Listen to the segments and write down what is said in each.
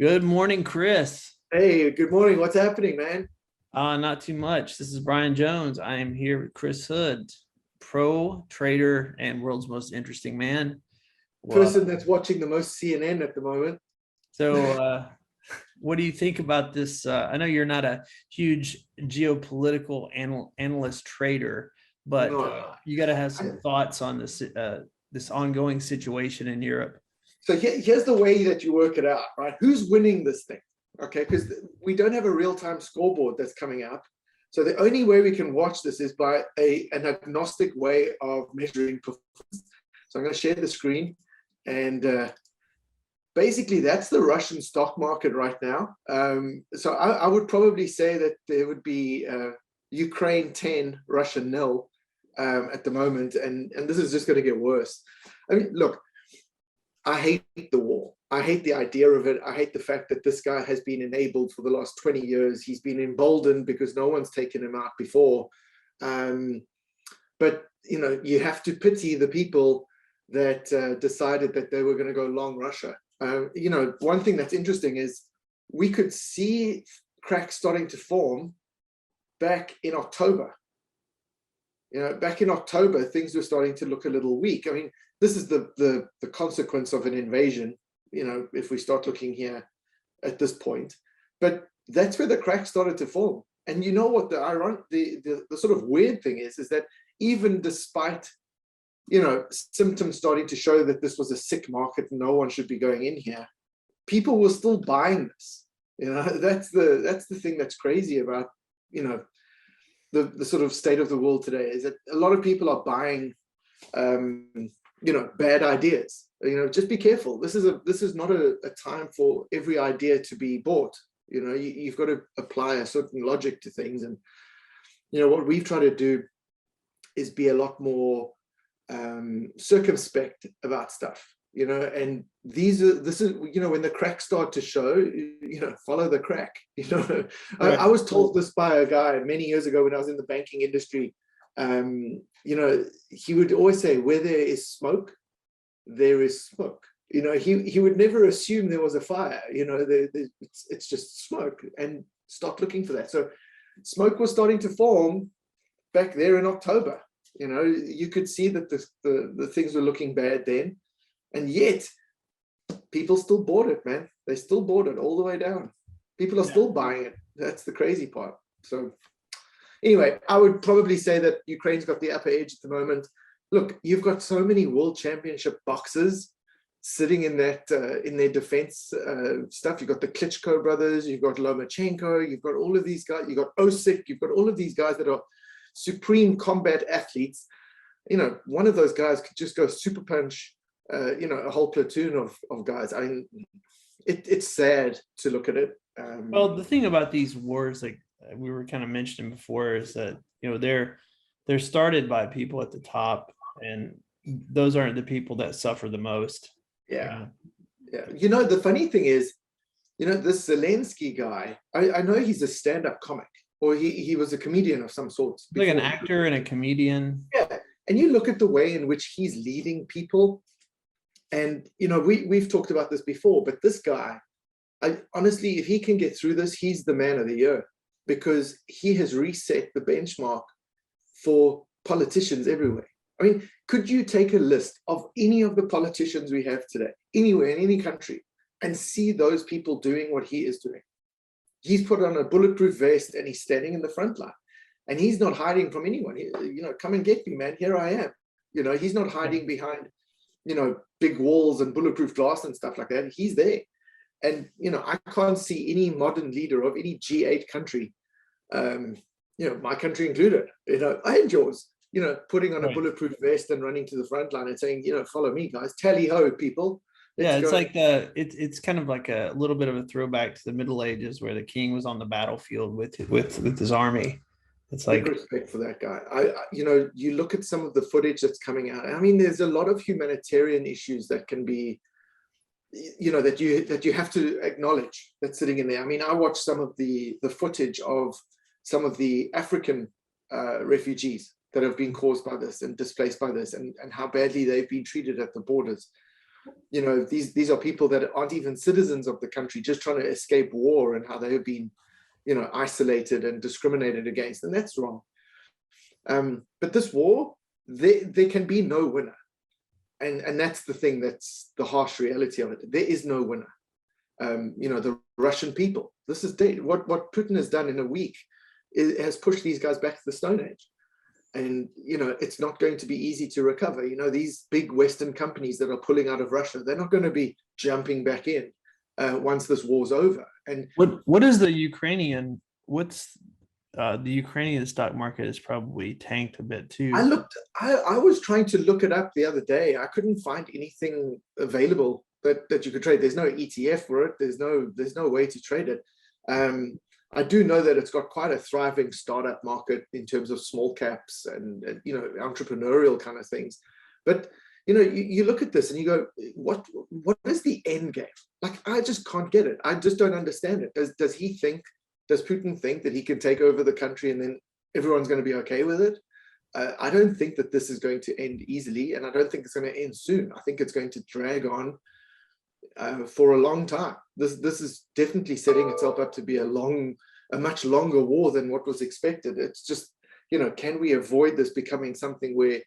Good morning, Chris. Hey, good morning. What's happening, man? Not too much. This is Brian Jones. I am here with Chris Hood, pro trader and world's most interesting man. Well, Person that's watching the most CNN at the moment. so, what do you think about this? I know you're not a huge geopolitical analyst trader, but No. you got to have I- some thoughts on this ongoing situation in Europe. So here's the way that you work it out, right? Who's winning this thing? Okay, because we don't have a real-time scoreboard that's coming out. So the only way we can watch this is by an agnostic way of measuring performance. So I'm going to share the screen, and basically that's the Russian stock market right now. So I would probably say that there would be Ukraine 10, Russia nil at the moment, and this is just going to get worse. I mean, look, I hate the war. I hate the idea of it. I hate the fact that this guy has been enabled for the last 20 years. He's been emboldened because no one's taken him out before. But, you have to pity the people that decided that they were going to go long Russia. One thing that's interesting is we could see cracks starting to form back in October. Back in October, things were starting to look a little weak. I mean, this is the consequence of an invasion, if we start looking here at this point. But that's where the cracks started to form. And you know what the ironic, the sort of weird thing is that even despite, symptoms starting to show that this was a sick market and no one should be going in here, people were still buying this. That's the thing that's crazy about, the sort of state of the world today, is that a lot of people are buying bad ideas. Just be careful. This is not a time for every idea to be bought. You've got to apply a certain logic to things. And what we've tried to do is be a lot more circumspect about stuff. And this is when the cracks start to show, follow the crack. Right. I was told this by a guy many years ago when I was in the banking industry. He would always say, where there is smoke, there is smoke. He would never assume there was a fire. It's just smoke, and start looking for that. So smoke was starting to form back there in October. You could see that the things were looking bad then, and yet people still bought it, man. They still bought it all the way down. People are still buying it. That's the crazy part. So anyway, I would probably say that Ukraine's got the upper edge at the moment. Look, you've got so many world championship boxers sitting in that in their defense stuff. You've got the Klitschko brothers, you've got Lomachenko, you've got all of these guys, you've got Osik, you've got all of these guys that are supreme combat athletes. One of those guys could just go super punch a whole platoon of guys. I mean, it's sad to look at it. Well, the thing about these wars, like we were kind of mentioning before, is that they're started by people at the top, and those aren't the people that suffer the most. Yeah. The funny thing is, this Zelensky guy, I know he's a stand-up comic, or he was a comedian of some sort. Like an actor and a comedian. Yeah. And you look at the way in which he's leading people, and we've talked about this before, but this guy, honestly, if he can get through this, he's the man of the year, because he has reset the benchmark for politicians everywhere. I mean, could you take a list of any of the politicians we have today, anywhere in any country, and see those people doing what he is doing? He's put on a bulletproof vest and he's standing in the front line, and he's not hiding from anyone. Come and get me, man. Here I am. He's not hiding behind, big walls and bulletproof glass and stuff like that. He's there. And, I can't see any modern leader of any G8 country, my country included, and yours, putting on a bulletproof vest and running to the front line and saying, follow me, guys. Tally ho, people. It's like it's kind of like a little bit of a throwback to the Middle Ages, where the king was on the battlefield with his army. It's like, big respect for that guy. You look at some of the footage that's coming out. I mean, there's a lot of humanitarian issues that can be, that you have to acknowledge, that's sitting in there. I mean, I watched some of the footage of some of the African refugees that have been caused by this and displaced by this, and how badly they've been treated at the borders. these are people that aren't even citizens of the country, just trying to escape war, and how they have been, isolated and discriminated against, and that's wrong. But this war, there can be no winner. And that's the thing, that's the harsh reality of it. There is no winner. The Russian people, this is dead. What Putin has done in a week has pushed these guys back to the Stone Age. And, it's not going to be easy to recover. These big Western companies that are pulling out of Russia, they're not going to be jumping back in once this war's over. And what is the Ukrainian, the Ukrainian stock market is probably tanked a bit too. I was trying to look it up the other day. I couldn't find anything available that you could trade. There's no ETF for it. There's no way to trade it. I do know that it's got quite a thriving startup market in terms of small caps and entrepreneurial kind of things. But you look at this and you go, what is the end game? Like, I just can't get it. I just don't understand it. Does Putin think that he can take over the country and then everyone's going to be okay with it? I don't think that this is going to end easily, and I don't think it's going to end soon. I think it's going to drag on for a long time. This is definitely setting itself up to be a much longer war than what was expected. It's just, can we avoid this becoming something where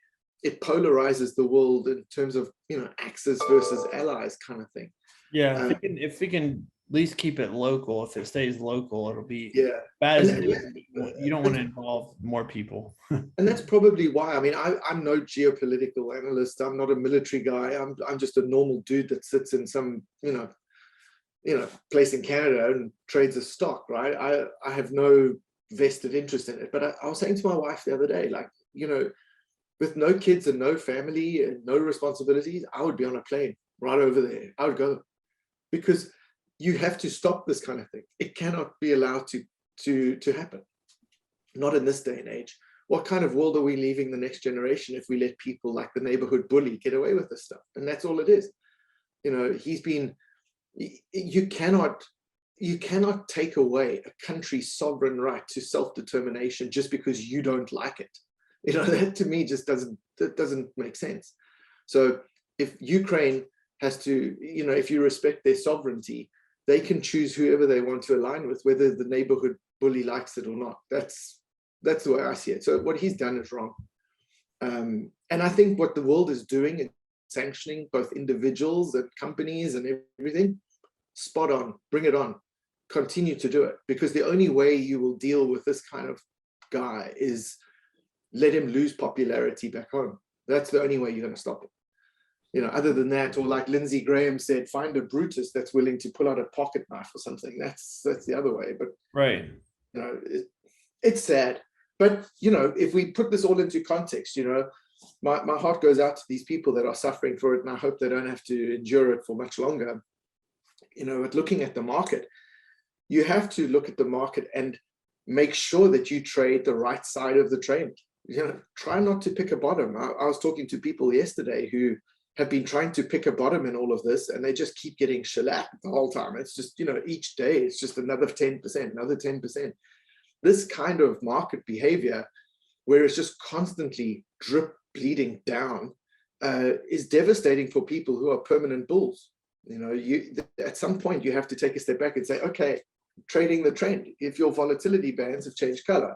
it polarizes the world in terms of, axis versus allies kind of thing? Yeah, if we can at least keep it local. If it stays local, it'll be bad. You don't want to involve more people. And that's probably why. I mean, I'm no geopolitical analyst. I'm not a military guy. I'm just a normal dude that sits in some place in Canada and trades a stock, right? I have no vested interest in it. But I was saying to my wife the other day, like, with no kids and no family and no responsibilities, I would be on a plane right over there. I would go, because you have to stop this kind of thing. It cannot be allowed to happen. Not in this day and age. What kind of world are we leaving the next generation if we let people like the neighborhood bully get away with this stuff? And that's all it is. You cannot take away a country's sovereign right to self-determination just because you don't like it. That to me just doesn't make sense. So if Ukraine has to, if you respect their sovereignty, they can choose whoever they want to align with, whether the neighborhood bully likes it or not. That's the way I see it. So what he's done is wrong. And I think what the world is doing is sanctioning both individuals and companies and everything. Spot on, bring it on, continue to do it, because the only way you will deal with this kind of guy is let him lose popularity back home. That's the only way you're going to stop it. Other than that, or like Lindsey Graham said, find a Brutus that's willing to pull out a pocket knife or something. That's the other way. But right, it's sad. But if we put this all into context, my heart goes out to these people that are suffering for it, and I hope they don't have to endure it for much longer. But looking at the market, you have to look at the market and make sure that you trade the right side of the trend. Try not to pick a bottom. I was talking to people yesterday who have been trying to pick a bottom in all of this, and they just keep getting shellacked the whole time. It's just, each day it's just another 10%, another 10%. This kind of market behavior, where it's just constantly bleeding down, is devastating for people who are permanent bulls. At some point you have to take a step back and say, okay, trading the trend. If your volatility bands have changed color,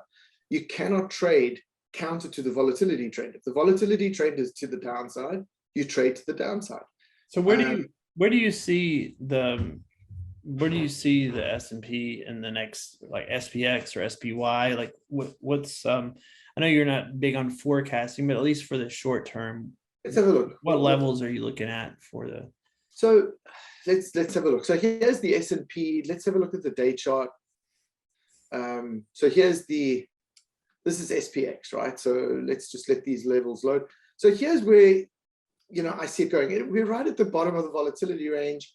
you cannot trade counter to the volatility trend. If the volatility trend is to the downside, you trade to the downside. So where do you see the S&P in the next, like SPX or SPY? Like what's I know you're not big on forecasting, but at least for the short term, let's have a look. What levels are you looking at for the? So let's have a look. So here's the S&P. Let's have a look at the day chart. So this is SPX, right? So let's just let these levels load. So here's where I see it going. We're right at the bottom of the volatility range.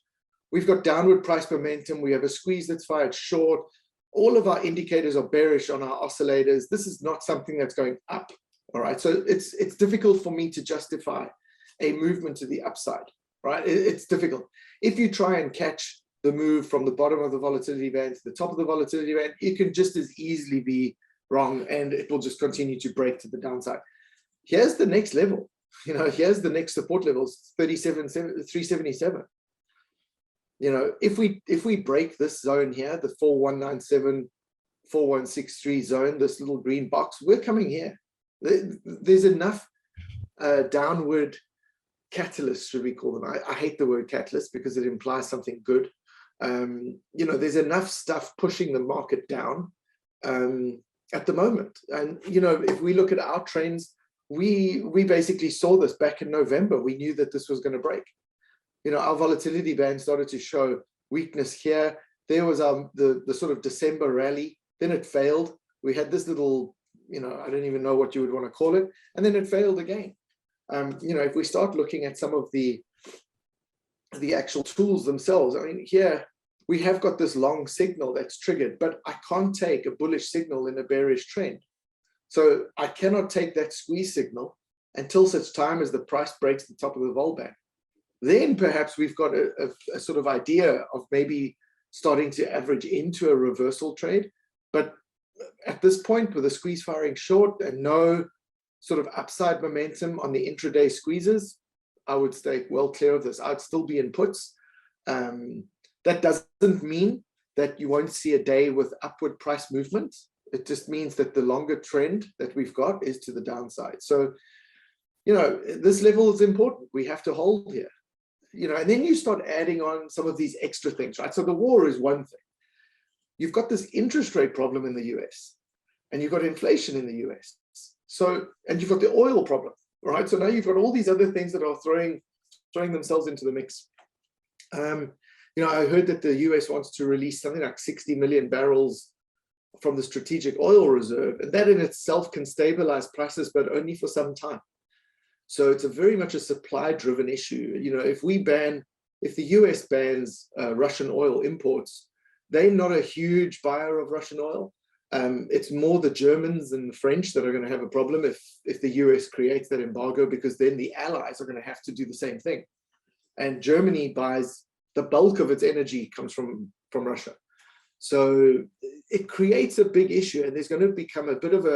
We've got downward price momentum. We have a squeeze that's fired short. All of our indicators are bearish on our oscillators. This is not something that's going up. All right. So it's difficult for me to justify a movement to the upside, right? It's difficult. If you try and catch the move from the bottom of the volatility band to the top of the volatility band, you can just as easily be wrong, and it will just continue to break to the downside. Here's the next level. Here's the next support levels, 377. If we break this zone here, the 4197, 4163 zone, this little green box, we're coming here. There's enough downward catalysts, should we call them? I hate the word catalyst because it implies something good. There's enough stuff pushing the market down at the moment. And, if we look at our trends, we basically saw this back in November. We knew that this was going to break. Our volatility band started to show weakness here. There was the sort of December rally, then it failed. We had this little, I don't even know what you would want to call it, and then it failed again. If we start looking at some of the actual tools themselves, here we have got this long signal that's triggered, but I can't take a bullish signal in a bearish trend. So I cannot take that squeeze signal until such time as the price breaks the top of the vol band. Then perhaps we've got a sort of idea of maybe starting to average into a reversal trade. But at this point, with a squeeze firing short and no sort of upside momentum on the intraday squeezes, I would stay well clear of this. I'd still be in puts. That doesn't mean that you won't see a day with upward price movement. It just means that the longer trend that we've got is to the downside. So, this level is important. We have to hold here. And then you start adding on some of these extra things, right? So the war is one thing. You've got this interest rate problem in the US, and you've got inflation in the US. So, and you've got the oil problem, right? So now you've got all these other things that are throwing themselves into the mix. I heard that the US wants to release something like 60 million barrels from the strategic oil reserve, and that in itself can stabilize prices, but only for some time. So it's very much a supply-driven issue. If the US bans Russian oil imports, they're not a huge buyer of Russian oil. It's more the Germans and the French that are going to have a problem if the US creates that embargo, because then the allies are going to have to do the same thing. And Germany buys the bulk of its energy comes from Russia. So it creates a big issue, and there's going to become a bit of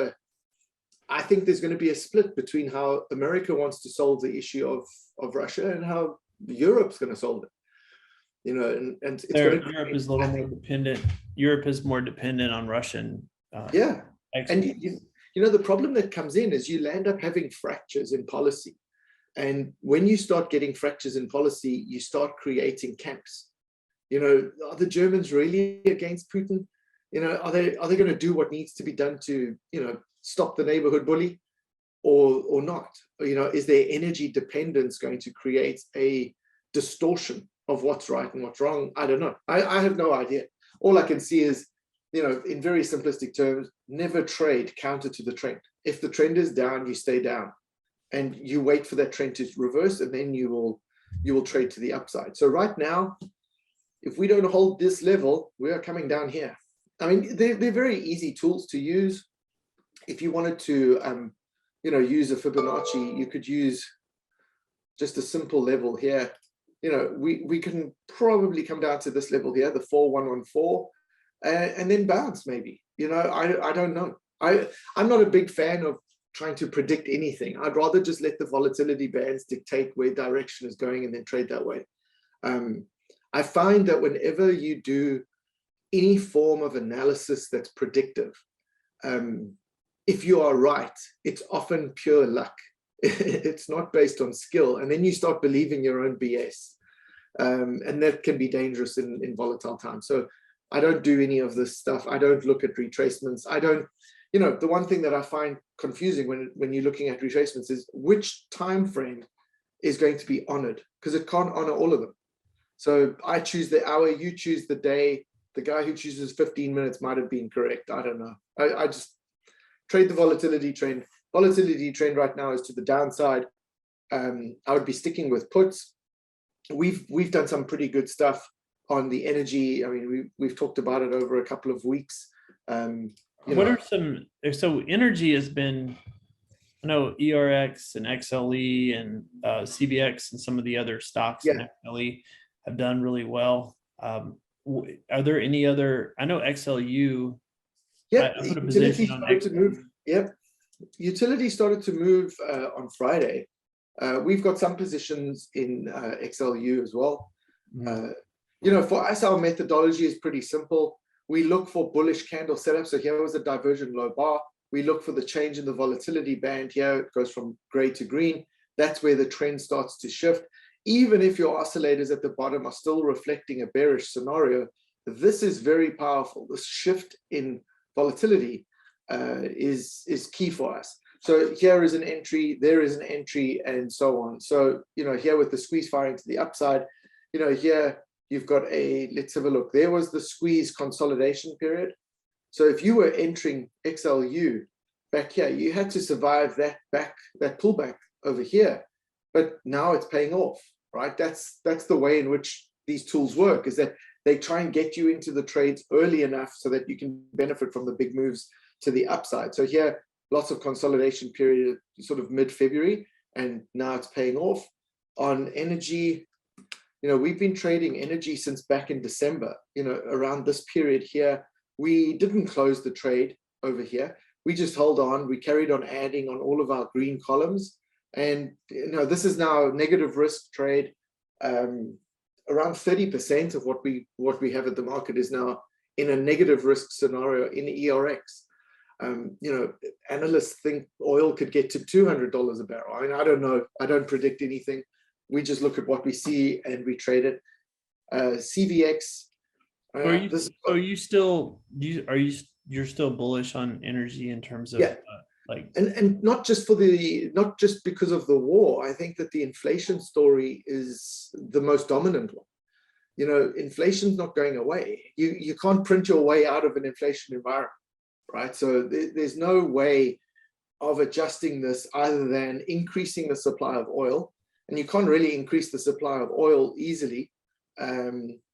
I think there's going to be a split between how America wants to solve the issue of Russia and how Europe's going to solve it. And it's Europe is a little more dependent. Europe is more dependent on Russian. Yeah. And the problem that comes in is you land up having fractures in policy. And when you start getting fractures in policy, you start creating camps. Are the Germans really against Putin? Are they going to do what needs to be done to, stop the neighborhood bully or not? Is their energy dependence going to create a distortion of what's right and what's wrong? I don't know. I have no idea. All I can see is, in very simplistic terms, never trade counter to the trend. If the trend is down, you stay down and you wait for that trend to reverse, and then you will trade to the upside. So right now, if we don't hold this level, we are coming down here. They're very easy tools to use. If you wanted to, use a Fibonacci, you could use just a simple level here. We can probably come down to this level here, the 4114, and then bounce maybe. I don't know. I'm not a big fan of trying to predict anything. I'd rather just let the volatility bands dictate where direction is going and then trade that way. I find that whenever you do any form of analysis that's predictive, if you are right, it's often pure luck. It's not based on skill. And then you start believing your own BS. And that can be dangerous in volatile times. So I don't do any of this stuff. I don't look at retracements. I don't, the one thing that I find confusing when you're looking at retracements is which time frame is going to be honored, because it can't honor all of them. So I choose the hour, you choose the day. The guy who chooses 15 minutes might have been correct. I don't know. I just trade the volatility trend. Volatility trend right now is to the downside. I would be sticking with puts. We've done some pretty good stuff on the energy. We've talked about it over a couple of weeks. What are some? So energy has been, I know ERX and XLE and CBX and some of the other stocks in XLE have done really well. Are there any other? I know XLU. Yeah, I put a position on started to move. Yep, utility started to move on Friday. We've got some positions in XLU as well. Mhm. For us, our methodology is pretty simple. We look for bullish candle setup. So here was a divergent low bar. We look for the change in the volatility band here. It goes from gray to green. That's where the trend starts to shift. Even if your oscillators at the bottom are still reflecting a bearish scenario, this is very powerful. This shift in volatility is key for us. So here is an entry, there is an entry, and so on. So, here with the squeeze firing to the upside, here you've got let's have a look. There was the squeeze consolidation period. So if you were entering XLU back here, you had to survive that pullback over here. But now it's paying off, right? That's the way in which these tools work, is that they try and get you into the trades early enough so that you can benefit from the big moves to the upside. So here, lots of consolidation period, sort of mid-February, and now it's paying off. On energy, we've been trading energy since back in December, around this period here. We didn't close the trade over here. We just held on. We carried on adding on all of our green columns. And, this is now a negative risk trade. Around 30% of what we have at the market is now in a negative risk scenario in ERX. Analysts think oil could get to $200 a barrel. I mean, I don't know. I don't predict anything. We just look at what we see and we trade it. CVX. You're still bullish on energy in terms of and not just because of the war. I think that the inflation story is the most dominant one. Inflation's not going away. You can't print your way out of an inflation environment, right? So there's no way of adjusting this other than increasing the supply of oil, and you can't really increase the supply of oil easily.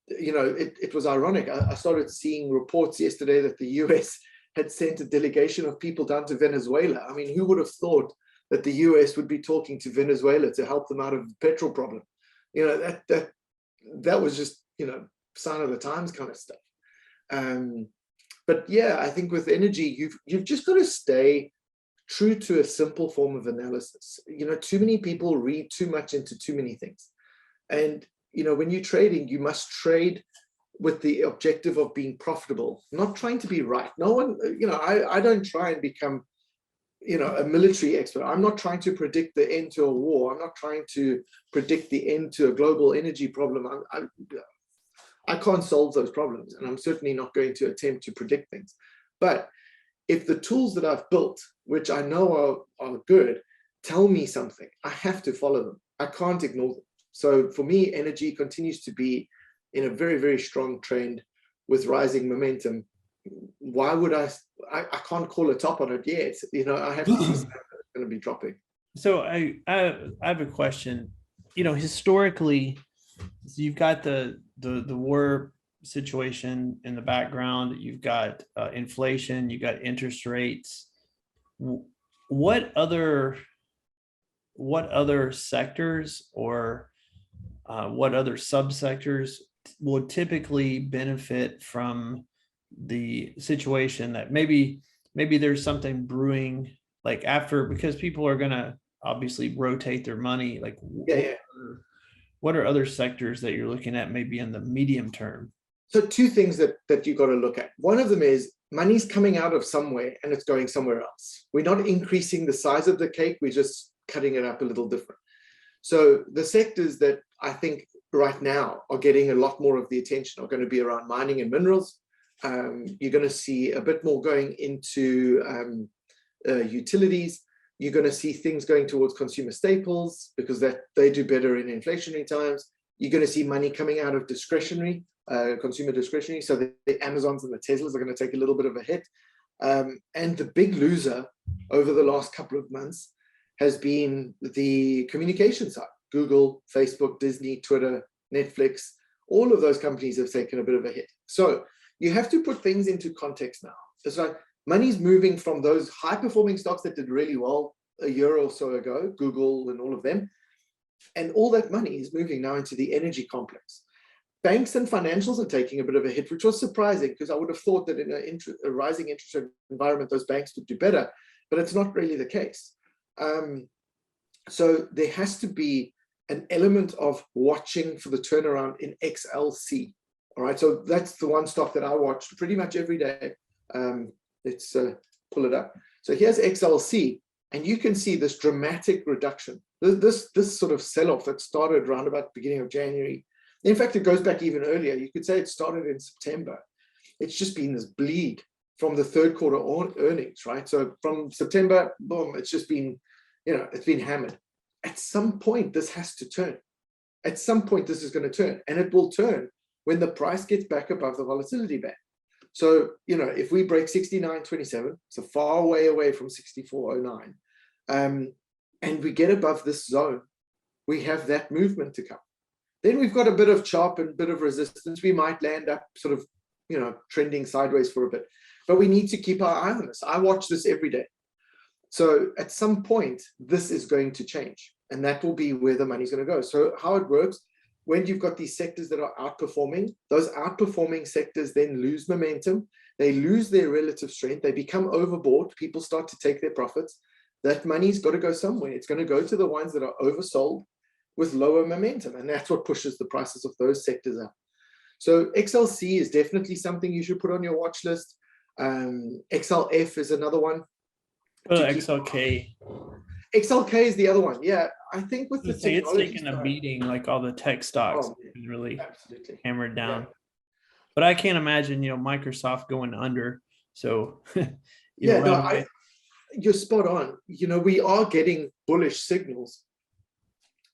It was ironic. I started seeing reports yesterday that the US had sent a delegation of people down to Venezuela. I mean, who would have thought that the US would be talking to Venezuela to help them out of the petrol problem? That was just, sign of the times kind of stuff. But yeah, I think with energy, you've just got to stay true to a simple form of analysis. Too many people read too much into too many things. And, when you're trading, you must trade with the objective of being profitable, not trying to be right. No one, I don't try and become, a military expert. I'm not trying to predict the end to a war. I'm not trying to predict the end to a global energy problem. I can't solve those problems, and I'm certainly not going to attempt to predict things. But if the tools that I've built, which I know are good, tell me something, I have to follow them. I can't ignore them. So for me, energy continues to be in a very, very strong trend with rising momentum. Why would I can't call a top on it yet. I have to see it's going to be dropping. So I have a question. Historically, you've got the war situation in the background. You've got inflation. You've got interest rates. What other sectors or what other subsectors would typically benefit from the situation that maybe there's something brewing, like after, because people are going to obviously rotate their money, like what are other sectors that you're looking at maybe in the medium term? So two things that you got to look at. One of them is money's coming out of somewhere and it's going somewhere else. We're not increasing the size of the cake, we're just cutting it up a little different. So the sectors that I think right now are getting a lot more of the attention are going to be around mining and minerals. You're going to see a bit more going into utilities. You're going to see things going towards consumer staples because they do better in inflationary times. You're going to see money coming out of discretionary, consumer discretionary. So the Amazons and the Teslas are going to take a little bit of a hit. And the big loser over the last couple of months has been the communication side. Google, Facebook, Disney, Twitter, Netflix, all of those companies have taken a bit of a hit. So you have to put things into context now. It's like money's moving from those high-performing stocks that did really well a year or so ago, Google and all of them, and all that money is moving now into the energy complex. Banks and financials are taking a bit of a hit, which was surprising because I would have thought that in a rising interest rate environment, those banks would do better, but it's not really the case. So there has to be an element of watching for the turnaround in XLC. All right, so that's the one stock that I watched pretty much every day. Let's pull it up. So here's XLC, and you can see this dramatic reduction. This sort of sell-off that started around about the beginning of January. In fact, it goes back even earlier. You could say it started in September. It's just been this bleed from the third quarter earnings, right? So from September, boom, it's just been, it's been hammered. At some point, this has to turn. At some point, this is going to turn, and it will turn when the price gets back above the volatility band. So, if we break 69.27, it's a far way away from 64.09, and we get above this zone, we have that movement to come. Then we've got a bit of chop and a bit of resistance. We might land up sort of, trending sideways for a bit, but we need to keep our eye on this. I watch this every day. So at some point, this is going to change, and that will be where the money's going to go. So how it works, when you've got these sectors that are outperforming, those outperforming sectors then lose momentum. They lose their relative strength. They become overbought. People start to take their profits. That money's got to go somewhere. It's going to go to the ones that are oversold with lower momentum, and that's what pushes the prices of those sectors up. So XLC is definitely something you should put on your watch list. XLF is another one. XLK. XLK is the other one. Yeah, I think with the technology, it's taken a beating, like all the tech stocks really absolutely hammered down. Yeah. But I can't imagine, Microsoft going under. So you're spot on. We are getting bullish signals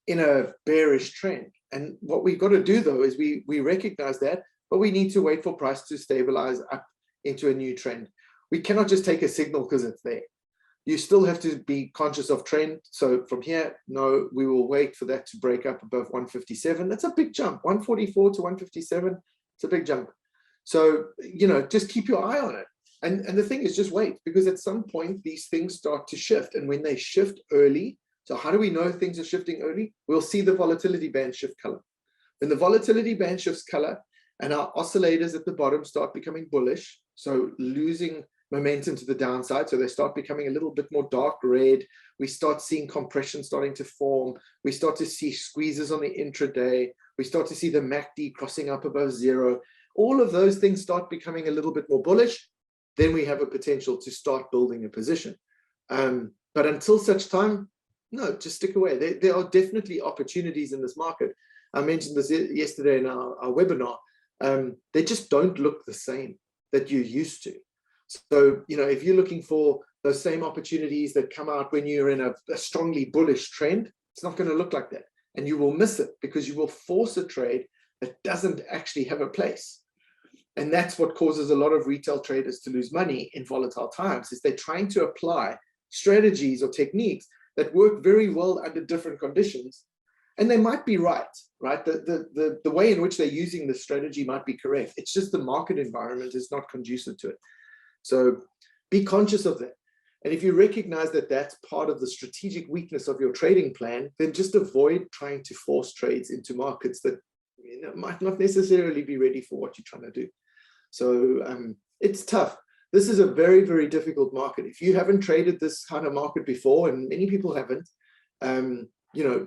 in a bearish trend. And what we've got to do, though, is we recognize that, but we need to wait for price to stabilize up into a new trend. We cannot just take a signal because it's there. You still have to be conscious of trend. So from here, no, we will wait for that to break up above 157. That's a big jump. 144 to 157, it's a big jump. So, just keep your eye on it. And the thing is, just wait, because at some point, these things start to shift. And when they shift early, so how do we know things are shifting early? We'll see the volatility band shift color. When the volatility band shifts color and our oscillators at the bottom start becoming bullish, so losing momentum to the downside, so they start becoming a little bit more dark red, we start seeing compression starting to form, we start to see squeezes on the intraday, we start to see the MACD crossing up above zero, all of those things start becoming a little bit more bullish, then we have a potential to start building a position. But until such time, no, just stick away. There are definitely opportunities in this market. I mentioned this yesterday in our webinar. They just don't look the same that you're used to. So, if you're looking for those same opportunities that come out when you're in a strongly bullish trend, it's not going to look like that. And you will miss it because you will force a trade that doesn't actually have a place. And that's what causes a lot of retail traders to lose money in volatile times, is they're trying to apply strategies or techniques that work very well under different conditions. And they might be right? The way in which they're using the strategy might be correct. It's just the market environment is not conducive to it. So be conscious of that. And if you recognize that that's part of the strategic weakness of your trading plan, then just avoid trying to force trades into markets that might not necessarily be ready for what you're trying to do. So it's tough. This is a very, very difficult market. If you haven't traded this kind of market before, and many people haven't,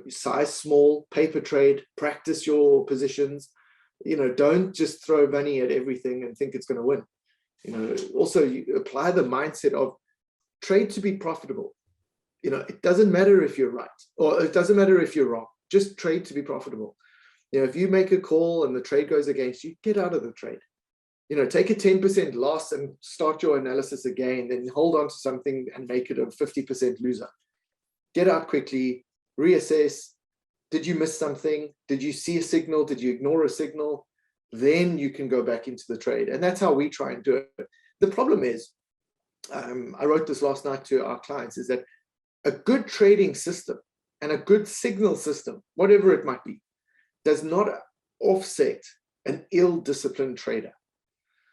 size small, paper trade, practice your positions, don't just throw money at everything and think it's going to win. Also you apply the mindset of trade to be profitable. It doesn't matter if you're right, or it doesn't matter if you're wrong, just trade to be profitable. If you make a call and the trade goes against you, get out of the trade. Take a 10% loss and start your analysis again, then hold on to something and make it a 50% loser. Get out quickly, reassess. Did you miss something? Did you see a signal? Did you ignore a signal? Then you can go back into the trade. And that's how we try and do it. The problem is, I wrote this last night to our clients, is that a good trading system and a good signal system, whatever it might be, does not offset an ill-disciplined trader.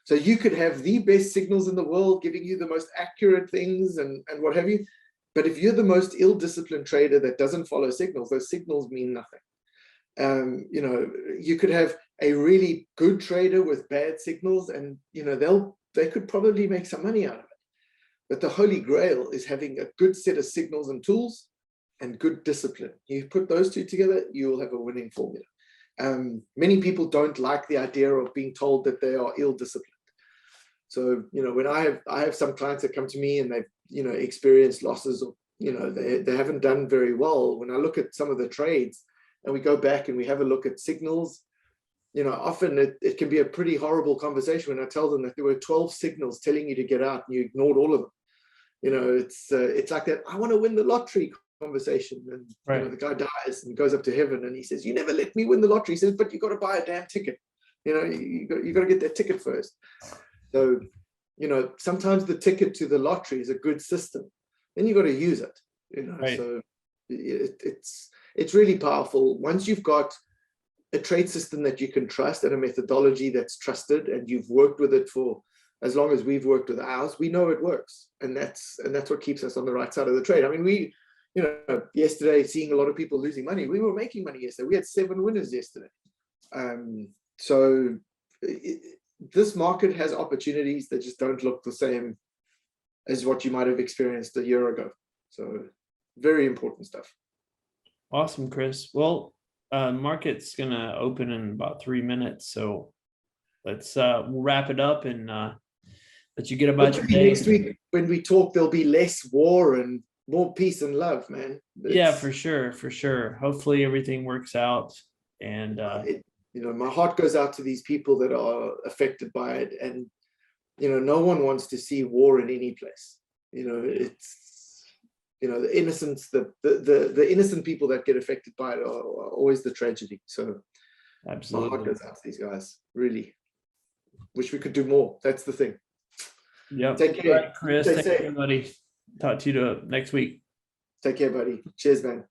So you could have the best signals in the world giving you the most accurate things and what have you. But if you're the most ill-disciplined trader that doesn't follow signals, those signals mean nothing. You could have a really good trader with bad signals and, they could probably make some money out of it. But the holy grail is having a good set of signals and tools and good discipline. You put those two together, you will have a winning formula. Many people don't like the idea of being told that they are ill-disciplined. So, when I have some clients that come to me and they've, experienced losses, or, they haven't done very well. When I look at some of the trades and we go back and we have a look at signals, often it can be a pretty horrible conversation when I tell them that there were 12 signals telling you to get out and you ignored all of them. It's like that, I want to win the lottery conversation. And right. The guy dies and goes up to heaven and he says, you never let me win the lottery. He says, but you got to buy a damn ticket. You got to get that ticket first. So, sometimes the ticket to the lottery is a good system. Then you got to use it. Right. So it's really powerful. Once you've got a trade system that you can trust and a methodology that's trusted, and you've worked with it for as long as we've worked with ours, we know it works. And that's what keeps us on the right side of the trade. I mean, yesterday, seeing a lot of people losing money, we were making money yesterday. We had 7 winners yesterday. So this market has opportunities that just don't look the same as what you might have experienced a year ago. So very important stuff. Awesome, Chris. Well, market's gonna open in about 3 minutes, so let's we'll wrap it up and let you get about your day. Next week when we talk, there'll be less war and more peace and love, man. Yeah, for sure. Hopefully everything works out. And my heart goes out to these people that are affected by it, and no one wants to see war in any place. It's the innocence, the innocent people that get affected by it are always the tragedy. So absolutely, my heart goes out to these guys. Really wish we could do more. That's the thing. Yeah. Take care, right, Chris. Thank you, everybody. Talk to you next week. Take care, buddy. Cheers, man.